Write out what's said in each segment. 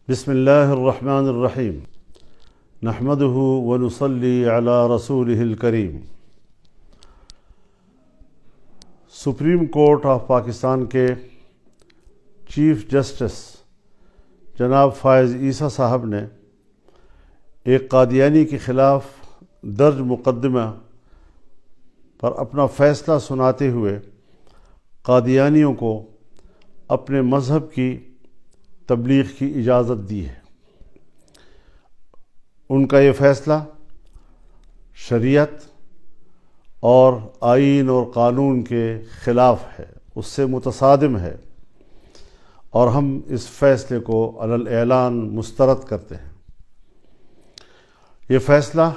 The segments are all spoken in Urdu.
بسم اللہ الرحمن الرحیم نحمدہ ونصلی علی رسولہ الکریم۔ سپریم کورٹ آف پاکستان کے چیف جسٹس جناب فائز عیسیٰ صاحب نے ایک قادیانی کے خلاف درج مقدمہ پر اپنا فیصلہ سناتے ہوئے قادیانیوں کو اپنے مذہب کی تبلیغ کی اجازت دی ہے۔ ان کا یہ فیصلہ شریعت اور آئین اور قانون کے خلاف ہے، اس سے متصادم ہے، اور ہم اس فیصلے کو علی الاعلان مسترد کرتے ہیں۔ یہ فیصلہ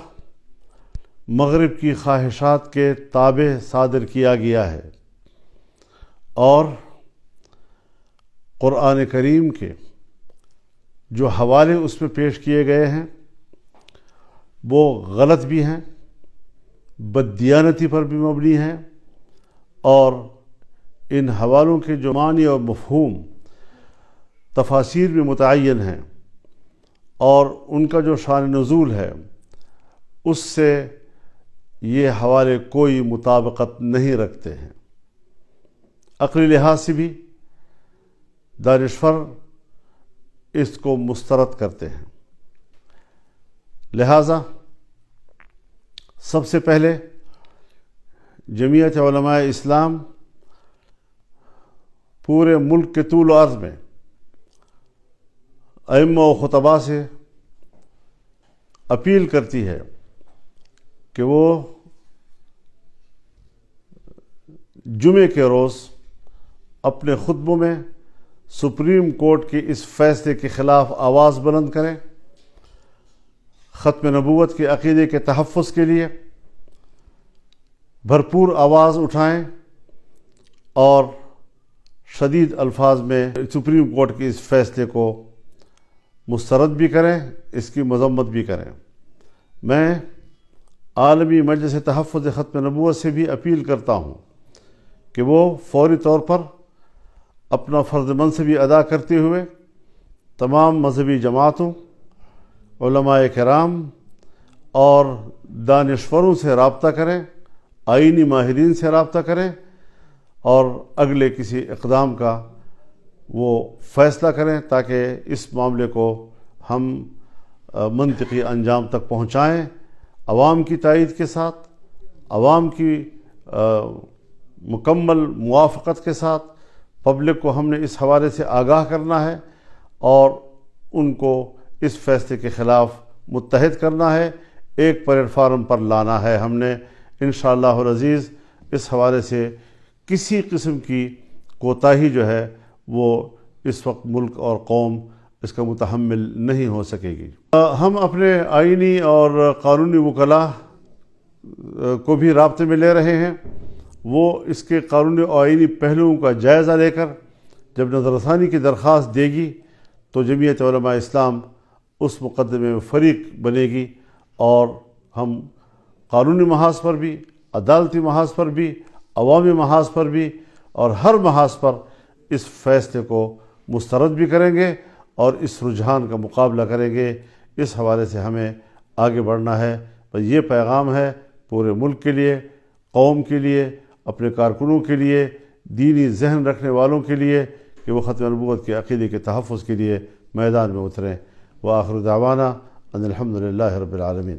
مغرب کی خواہشات کے تابع صادر کیا گیا ہے اور قرآن کریم کے جو حوالے اس میں پیش کیے گئے ہیں وہ غلط بھی ہیں، بددیانتی پر بھی مبنی ہیں، اور ان حوالوں کے جو معنی اور مفہوم تفاسیر میں متعین ہیں اور ان کا جو شان نزول ہے اس سے یہ حوالے کوئی مطابقت نہیں رکھتے ہیں۔ عقلی لحاظ سے بھی دانشور اس کو مسترد کرتے ہیں۔ لہذا سب سے پہلے جمعیت علماء اسلام پورے ملک کے طول و عرض میں ائمہ و خطباء سے اپیل کرتی ہے کہ وہ جمعے کے روز اپنے خطبوں میں سپریم کورٹ کے اس فیصلے کے خلاف آواز بلند کریں، ختم نبوت کے عقیدے کے تحفظ کے لیے بھرپور آواز اٹھائیں اور شدید الفاظ میں سپریم کورٹ کے اس فیصلے کو مسترد بھی کریں، اس کی مذمت بھی کریں۔ میں عالمی مجلس تحفظ ختم نبوت سے بھی اپیل کرتا ہوں کہ وہ فوری طور پر اپنا فرض منصبی ادا کرتے ہوئے تمام مذہبی جماعتوں، علماء کرام اور دانشوروں سے رابطہ کریں، آئینی ماہرین سے رابطہ کریں اور اگلے کسی اقدام کا وہ فیصلہ کریں تاکہ اس معاملے کو ہم منطقی انجام تک پہنچائیں، عوام کی تائید کے ساتھ، عوام کی مکمل موافقت کے ساتھ۔ پبلک کو ہم نے اس حوالے سے آگاہ کرنا ہے اور ان کو اس فیصلے کے خلاف متحد کرنا ہے، ایک پلیٹ فارم پر لانا ہے۔ ہم نے انشاءاللہ العزیز اس حوالے سے کسی قسم کی کوتاہی جو ہے وہ اس وقت ملک اور قوم اس کا متحمل نہیں ہو سکے گی۔ ہم اپنے آئینی اور قانونی وکلاء کو بھی رابطے میں لے رہے ہیں، وہ اس کے قانونی اور آئینی پہلوؤں کا جائزہ لے کر جب نظر ثانی کی درخواست دے گی تو جمعیت علماء اسلام اس مقدمے میں فریق بنے گی، اور ہم قانونی محاذ پر بھی، عدالتی محاذ پر بھی، عوامی محاذ پر بھی اور ہر محاذ پر اس فیصلے کو مسترد بھی کریں گے اور اس رجحان کا مقابلہ کریں گے۔ اس حوالے سے ہمیں آگے بڑھنا ہے۔ یہ پیغام ہے پورے ملک کے لیے، قوم کے لیے، اپنے کارکنوں کے لیے، دینی ذہن رکھنے والوں کے لیے کہ وہ ختم نبوت کے عقیدے کے تحفظ کے لیے میدان میں اتریں۔ وآخر دعوانا ان الحمد للہ رب العالمین۔